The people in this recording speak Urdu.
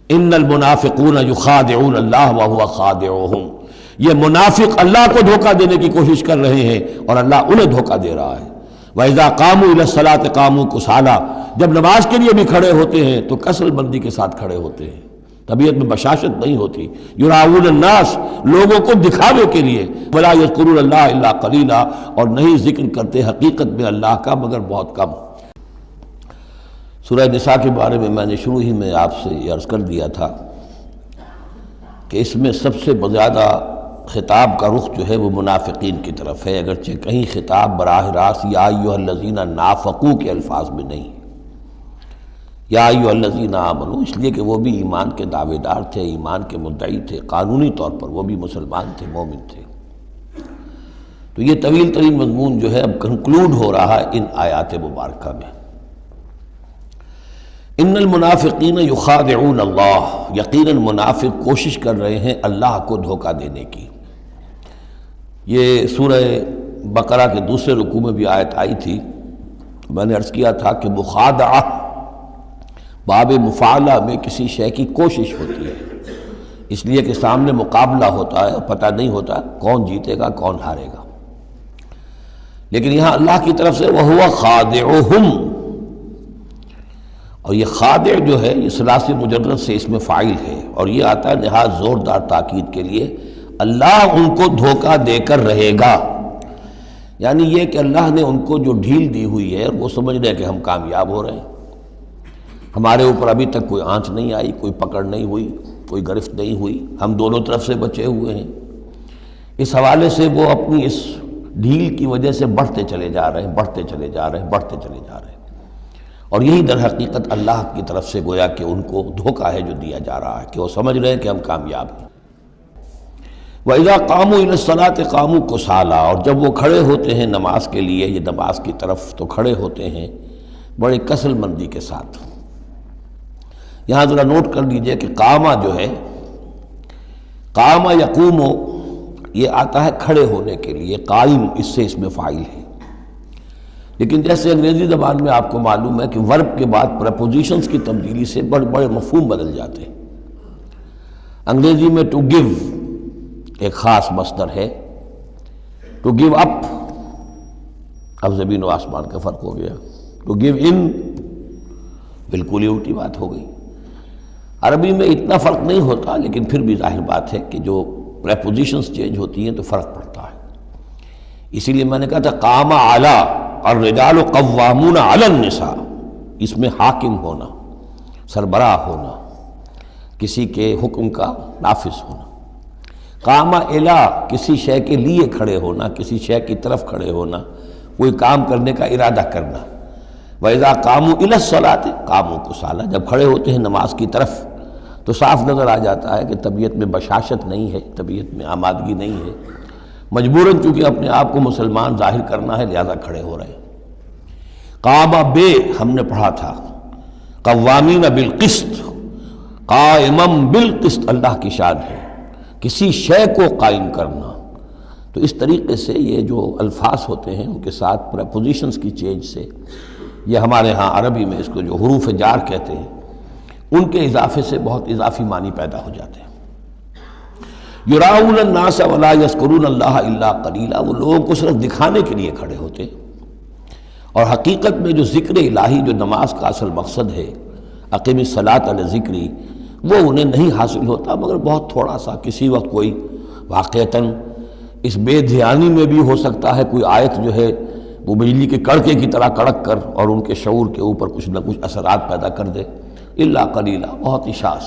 ان المنافقون یخادعون اللہ وہو خادعهم، یہ منافق اللہ کو دھوکہ دینے کی کوشش کر رہے ہیں اور اللہ انہیں دھوکہ دے رہا ہے۔ وَإِذَا قَامُوا إِلَى الصَّلَاةِ قَامُوا كُسَالَىٰ، جب نماز کے لیے بھی کھڑے ہوتے ہیں تو کسل بندی کے ساتھ کھڑے ہوتے ہیں، طبیعت میں بشاشت نہیں ہوتی۔ یراؤون الناس، لوگوں کو دکھاوے کے لیے، وَلَا يَذْكُرُونَ اللَّهَ إِلَّا قَلِيلًا، اور نہیں ذکر کرتے حقیقت میں اللہ کا مگر بہت کم۔ سورہ نساء کے بارے میں میں نے شروع ہی میں آپ سے یہ عرض کر دیا تھا کہ اس میں سب سے زیادہ خطاب کا رخ جو ہے وہ منافقین کی طرف ہے، اگرچہ کہیں خطاب براہ راست یا ایھا الذین نافقوا کے الفاظ میں نہیں، یا ایھا الذین آمنوا، اس لیے کہ وہ بھی ایمان کے دعوے دار تھے، ایمان کے مدعی تھے، قانونی طور پر وہ بھی مسلمان تھے، مومن تھے۔ تو یہ طویل ترین مضمون جو ہے اب کنکلوڈ ہو رہا ہے ان آیات مبارکہ میں۔ ان المنافقین یخادعون اللہ، یقیناً منافق کوشش کر رہے ہیں اللہ کو دھوکہ دینے کی۔ یہ سورہ بقرہ کے دوسرے رکوع میں بھی آیت آئی تھی، میں نے عرض کیا تھا کہ مخادعہ باب مفاعلہ میں کسی شے کی کوشش ہوتی ہے، اس لیے کہ سامنے مقابلہ ہوتا ہے، پتہ نہیں ہوتا کون جیتے گا کون ہارے گا، لیکن یہاں اللہ کی طرف سے وَهُوَ خَادِعُهُمْ، اور یہ خادع جو ہے یہ ثلاثی مجرد سے اس میں فاعل ہے، اور یہ آتا ہے نہایت زوردار تاکید کے لیے، اللہ ان کو دھوکہ دے کر رہے گا، یعنی یہ کہ اللہ نے ان کو جو ڈھیل دی ہوئی ہے وہ سمجھ رہے ہیں کہ ہم کامیاب ہو رہے ہیں، ہمارے اوپر ابھی تک کوئی آنچ نہیں آئی، کوئی پکڑ نہیں ہوئی، کوئی گرفت نہیں ہوئی، ہم دونوں طرف سے بچے ہوئے ہیں۔ اس حوالے سے وہ اپنی اس ڈھیل کی وجہ سے بڑھتے چلے جا رہے ہیں، بڑھتے چلے جا رہے ہیں، بڑھتے چلے جا رہے ہیں، اور یہی در حقیقت اللہ کی طرف سے گویا کہ ان کو دھوکہ ہے جو دیا جا رہا ہے کہ وہ سمجھ رہے ہیں کہ ہم کامیاب ہیں۔ وَإِذَا قَامُوا إِلَى الصَّلَاةِ قَامُوا كُسَالَىٰ، اور جب وہ کھڑے ہوتے ہیں نماز کے لیے، یہ نماز کی طرف، تو کھڑے ہوتے ہیں بڑی کسل مندی کے ساتھ۔ یہاں ذرا نوٹ کر لیجئے کہ قامہ جو ہے، قامہ یقوم، یہ آتا ہے کھڑے ہونے کے لیے، قائم اس سے اس میں فاعل ہے، لیکن جیسے انگریزی زبان میں آپ کو معلوم ہے کہ ورب کے بعد پریپوزیشنز کی تبدیلی سے بڑے بڑے مفہوم بدل جاتے ہیں۔ انگریزی میں ٹو گیو ایک خاص مصدر ہے، ٹو گیو اپ، اب زمین و آسمان کا فرق ہو گیا، ٹو گیو ان بالکل ہی الٹی بات ہو گئی۔ عربی میں اتنا فرق نہیں ہوتا، لیکن پھر بھی ظاہر بات ہے کہ جو پریپوزیشنز چینج ہوتی ہیں تو فرق پڑتا ہے۔ اسی لیے میں نے کہا تھا قام اعلیٰ الرجال قوامون علی النساء، اس میں حاکم ہونا، سربراہ ہونا، کسی کے حکم کا نافذ ہونا۔ قام الی، کسی شے کے لیے کھڑے ہونا، کسی شے کی طرف کھڑے ہونا، کوئی کام کرنے کا ارادہ کرنا۔ وَإِذَا قَامُوا إِلَى الصَّلَاةِ قَامُوا كُسَالَىٰ، جب کھڑے ہوتے ہیں نماز کی طرف تو صاف نظر آ جاتا ہے کہ طبیعت میں بشاشت نہیں ہے، طبیعت میں آمادگی نہیں ہے، مجبوراً چونکہ اپنے آپ کو مسلمان ظاہر کرنا ہے لہذا کھڑے ہو رہے ہیں۔ قام بے، ہم نے پڑھا تھا، قوامین بالقسط، قائما بالقسط اللہ کی شان ہے، کسی شے کو قائم کرنا۔ تو اس طریقے سے یہ جو الفاظ ہوتے ہیں ان کے ساتھ پریپوزیشنز کی چینج سے، یہ ہمارے ہاں عربی میں اس کو جو حروف جار کہتے ہیں، ان کے اضافے سے بہت اضافی معنی پیدا ہو جاتے ہیں۔ یراؤون الناس ولا یذکرون اللہ الا قلیلا، وہ لوگوں کو صرف دکھانے کے لیے کھڑے ہوتے ہیں، اور حقیقت میں جو ذکر الہی جو نماز کا اصل مقصد ہے، اقیم الصلاۃ علی ذکری، وہ انہیں نہیں حاصل ہوتا مگر بہت تھوڑا سا، کسی وقت کوئی واقعتاً اس بے دھیانی میں بھی ہو سکتا ہے کوئی آیت جو ہے وہ بجلی کے کڑکے کی طرح کڑک کر اور ان کے شعور کے اوپر کچھ نہ کچھ اثرات پیدا کر دے، الا قلیلا، بہت ہی شاذ۔